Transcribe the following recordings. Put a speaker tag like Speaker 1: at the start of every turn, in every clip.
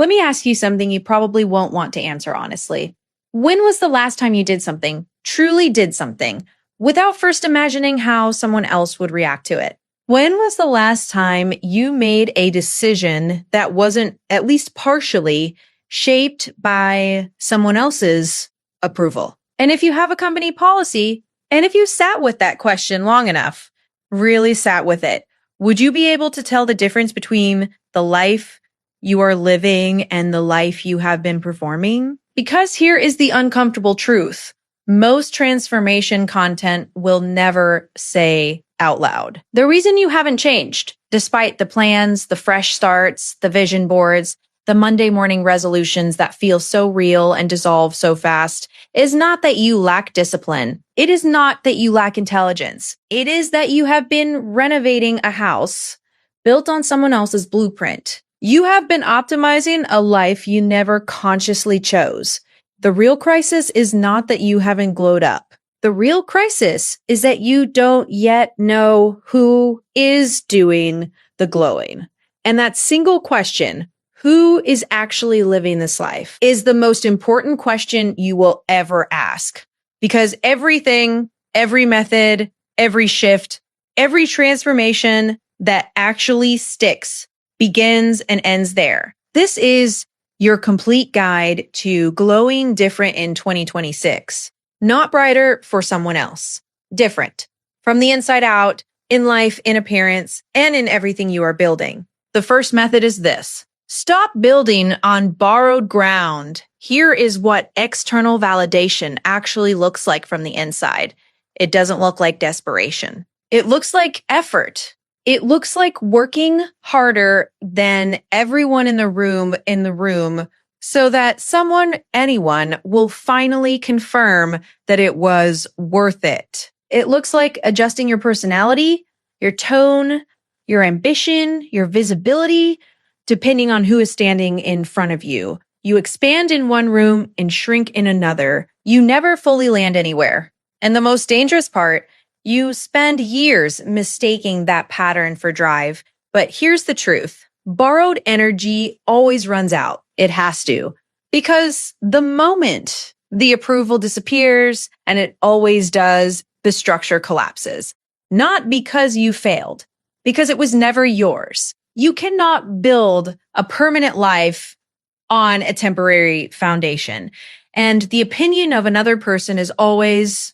Speaker 1: Let me ask you something you probably won't want to answer honestly. When was the last time you did something, truly did something, without first imagining how someone else would react to it? When was the last time you made a decision that wasn't at least partially shaped by someone else's approval? And if you have a company policy, and if you sat with that question long enough, really sat with it, would you be able to tell the difference between the life you are living and the life you have been performing? Because here is the uncomfortable truth. Most transformation content will never say out loud. The reason you haven't changed, despite the plans, the fresh starts, the vision boards, the Monday morning resolutions that feel so real and dissolve so fast, is not that you lack discipline. It is not that you lack intelligence. It is that you have been renovating a house built on someone else's blueprint. You have been optimizing a life you never consciously chose. The real crisis is not that you haven't glowed up. The real crisis is that you don't yet know who is doing the glowing. And that single question, who is actually living this life, is the most important question you will ever ask. Because everything, every method, every shift, every transformation that actually sticks begins and ends there. This is your complete guide to glowing different in 2026. Not brighter for someone else. Different. From the inside out, in life, in appearance, and in everything you are building. The first method is this. Stop building on borrowed ground. Here is what external validation actually looks like from the inside. It doesn't look like desperation. It looks like effort. It looks like working harder than everyone in the room so that anyone will finally confirm that it was worth it. It looks like adjusting your personality, your tone, your ambition, your visibility, depending on who is standing in front of you. You expand in one room and shrink in another. You never fully land anywhere. And the most dangerous part, you spend years mistaking that pattern for drive. But here's the truth. Borrowed energy always runs out. It has to. Because the moment the approval disappears, and it always does, the structure collapses. Not because you failed, because it was never yours. You cannot build a permanent life on a temporary foundation. And the opinion of another person is always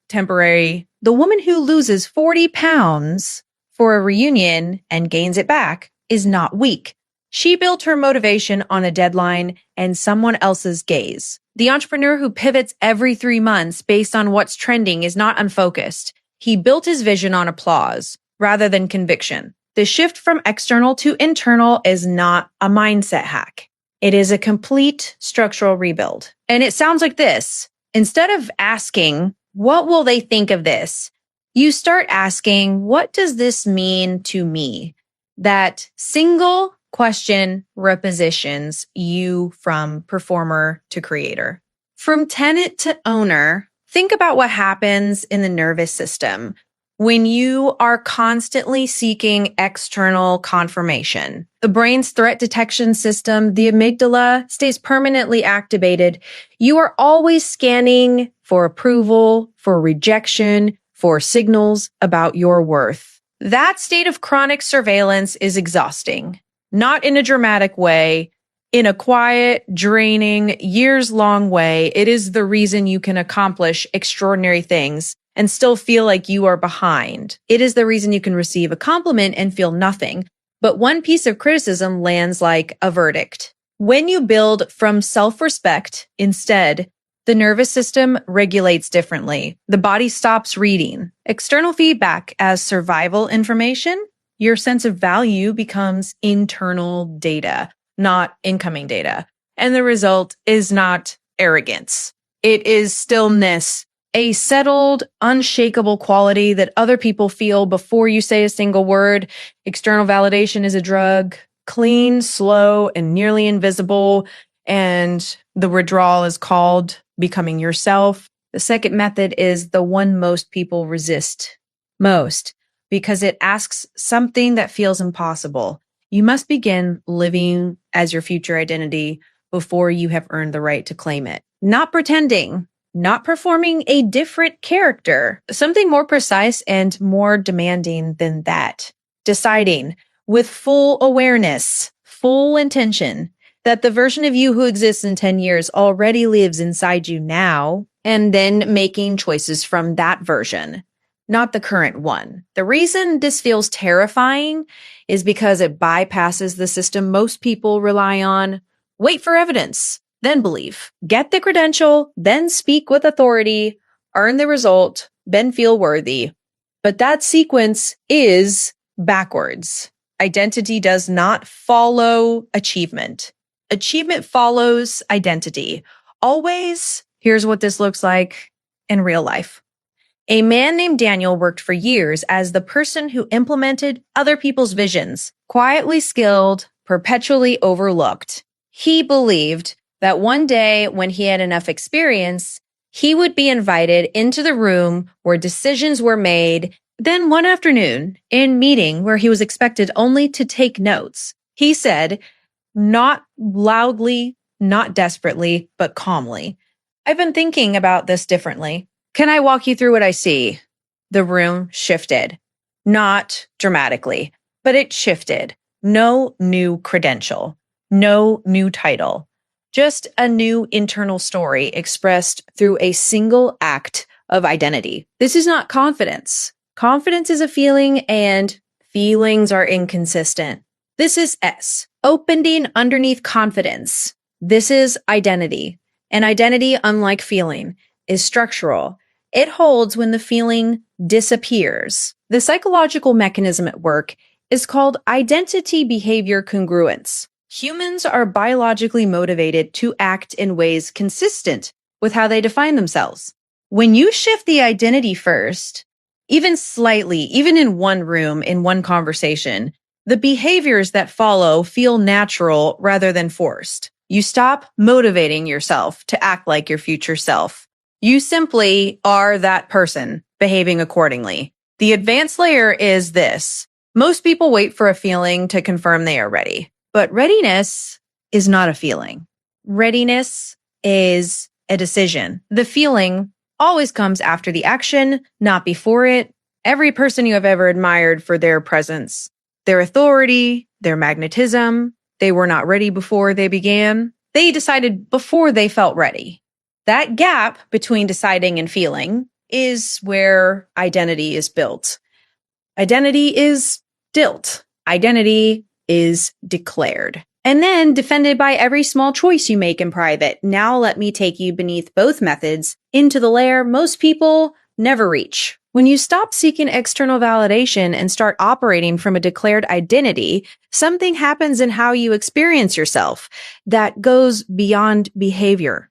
Speaker 1: temporary. The woman who loses 40 pounds for a reunion and gains it back is not weak. She built her motivation on a deadline and someone else's gaze. The entrepreneur who pivots every 3 months based on what's trending is not unfocused. He built his vision on applause rather than conviction. The shift from external to internal is not a mindset hack. It is a complete structural rebuild. And it sounds like this. Instead of asking, what will they think of this? You start asking, what does this mean to me? That single question repositions you from performer to creator. From tenant to owner, think about what happens in the nervous system when you are constantly seeking external confirmation. The brain's threat detection system, the amygdala, stays permanently activated. You are always scanning for approval, for rejection, for signals about your worth. That state of chronic surveillance is exhausting. Not in a dramatic way, in a quiet, draining, years-long way. It is the reason you can accomplish extraordinary things and still feel like you are behind. It is the reason you can receive a compliment and feel nothing. But one piece of criticism lands like a verdict. When you build from self-respect instead, the nervous system regulates differently. The body stops reading external feedback as survival information. Your sense of value becomes internal data, not incoming data. And the result is not arrogance. It is stillness, a settled, unshakable quality that other people feel before you say a single word. External validation is a drug, clean, slow, and nearly invisible. And the withdrawal is called becoming yourself. The second method is the one most people resist most because it asks something that feels impossible. You must begin living as your future identity before you have earned the right to claim it. Not pretending, not performing a different character, something more precise and more demanding than that. Deciding with full awareness, full intention that the version of you who exists in 10 years already lives inside you now, and then making choices from that version, not the current one. The reason this feels terrifying is because it bypasses the system most people rely on. Wait for evidence, then believe. Get the credential, then speak with authority, earn the result, then feel worthy. But that sequence is backwards. Identity does not follow achievement. Achievement follows identity. Always, here's what this looks like in real life. A man named Daniel worked for years as the person who implemented other people's visions, quietly skilled, perpetually overlooked. He believed that one day when he had enough experience, he would be invited into the room where decisions were made. Then one afternoon, in meeting where he was expected only to take notes, he said, not loudly, not desperately, but calmly, "I've been thinking about this differently. Can I walk you through what I see?" The room shifted. Not dramatically, but it shifted. No new credential, no new title, just a new internal story expressed through a single act of identity. This is not confidence. Confidence is a feeling, and feelings are inconsistent. This is S, opening underneath confidence. This is identity. And identity, unlike feeling, is structural. It holds when the feeling disappears. The psychological mechanism at work is called identity behavior congruence. Humans are biologically motivated to act in ways consistent with how they define themselves. When you shift the identity first, even slightly, even in one room, in one conversation, the behaviors that follow feel natural rather than forced. You stop motivating yourself to act like your future self. You simply are that person behaving accordingly. The advanced layer is this. Most people wait for a feeling to confirm they are ready, but readiness is not a feeling. Readiness is a decision. The feeling always comes after the action, not before it. Every person you have ever admired for their presence, their authority, their magnetism, they were not ready before they began. They decided before they felt ready. That gap between deciding and feeling is where identity is built. Identity is built. Identity is declared. And then defended by every small choice you make in private. Now let me take you beneath both methods into the layer most people never reach. When you stop seeking external validation and start operating from a declared identity, something happens in how you experience yourself that goes beyond behavior.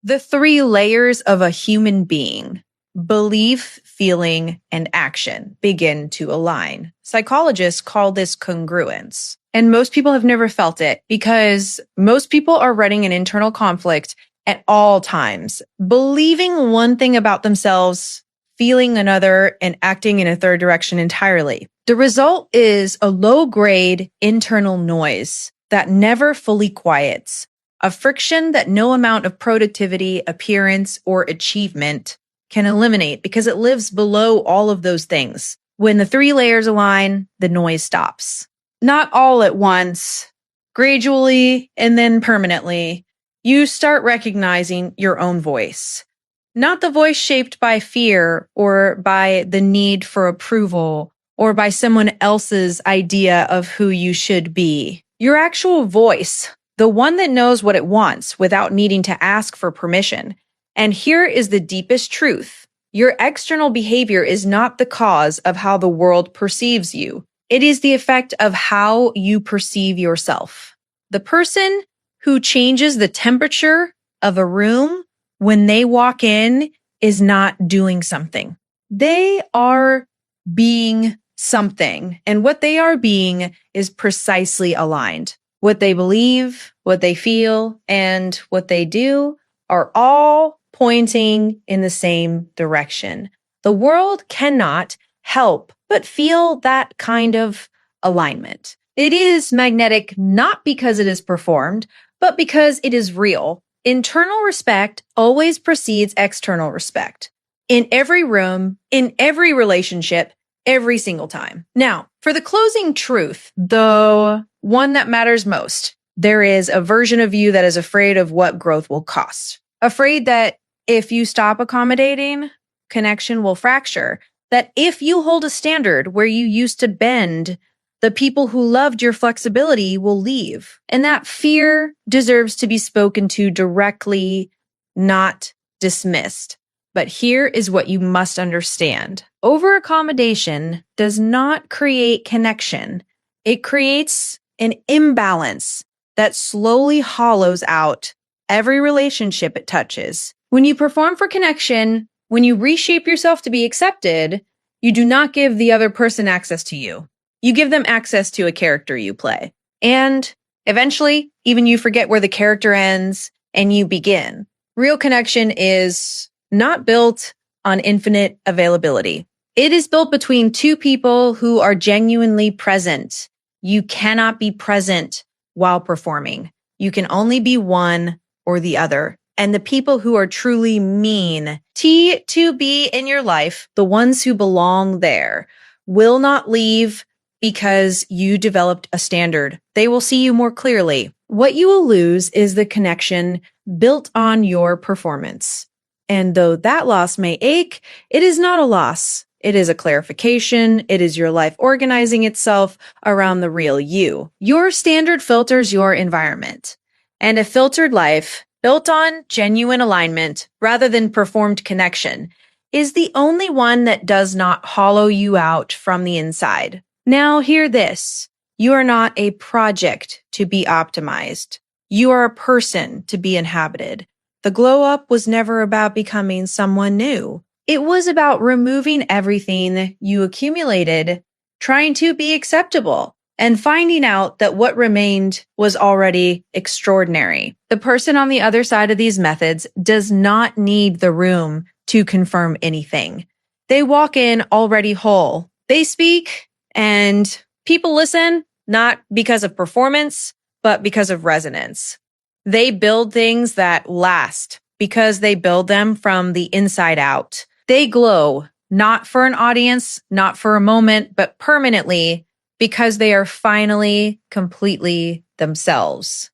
Speaker 1: The 3 layers of a human being, belief, feeling, and action, begin to align. Psychologists call this congruence. And most people have never felt it because most people are running an internal conflict at all times, believing one thing about themselves, feeling another, and acting in a third direction entirely. The result is a low-grade internal noise that never fully quiets, a friction that no amount of productivity, appearance, or achievement can eliminate because it lives below all of those things. When the 3 layers align, the noise stops. Not all at once, gradually, and then permanently, you start recognizing your own voice. Not the voice shaped by fear or by the need for approval or by someone else's idea of who you should be. Your actual voice, the one that knows what it wants without needing to ask for permission. And here is the deepest truth. Your external behavior is not the cause of how the world perceives you. It is the effect of how you perceive yourself. The person who changes the temperature of a room when they walk in is not doing something. They are being something. And what they are being is precisely aligned. What they believe, what they feel, and what they do are all pointing in the same direction. The world cannot help but feel that kind of alignment. It is magnetic not because it is performed, but because it is real. Internal respect always precedes external respect. In every room, in every relationship, every single time. Now, for the closing truth, the one that matters most, there is a version of you that is afraid of what growth will cost. Afraid that if you stop accommodating, connection will fracture. That if you hold a standard where you used to bend, the people who loved your flexibility will leave. And that fear deserves to be spoken to directly, not dismissed. But here is what you must understand. Over accommodation does not create connection. It creates an imbalance that slowly hollows out every relationship it touches. When you perform for connection, when you reshape yourself to be accepted, you do not give the other person access to you. You give them access to a character you play. And eventually, even you forget where the character ends and you begin. Real connection is not built on infinite availability. It is built between two people who are genuinely present. You cannot be present while performing. You can only be one or the other. And the people who are truly mean to be in your life, the ones who belong there, will not leave because you developed a standard. They will see you more clearly. What you will lose is the connection built on your performance. And though that loss may ache, it is not a loss. It is a clarification. It is your life organizing itself around the real you. Your standard filters your environment. And a filtered life built on genuine alignment rather than performed connection is the only one that does not hollow you out from the inside. Now hear this. You are not a project to be optimized. You are a person to be inhabited. The glow up was never about becoming someone new. It was about removing everything you accumulated, trying to be acceptable, and finding out that what remained was already extraordinary. The person on the other side of these methods does not need the room to confirm anything. They walk in already whole. They speak and people listen, not because of performance, but because of resonance. They build things that last because they build them from the inside out. They glow, not for an audience, not for a moment, but permanently because they are finally completely themselves.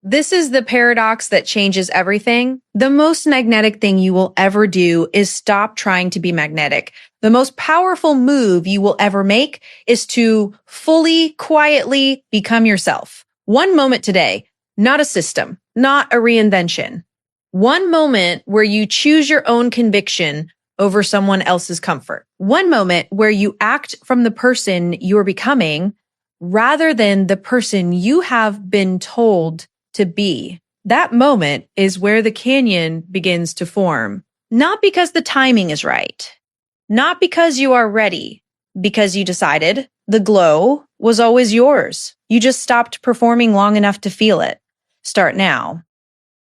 Speaker 1: This is the paradox that changes everything. The most magnetic thing you will ever do is stop trying to be magnetic. The most powerful move you will ever make is to fully, quietly become yourself. One moment today, not a system, not a reinvention. One moment where you choose your own conviction over someone else's comfort. One moment where you act from the person you're becoming rather than the person you have been told to be. That moment is where the canyon begins to form. Not because the timing is right. Not because you are ready. Because you decided the glow was always yours. You just stopped performing long enough to feel it. Start now.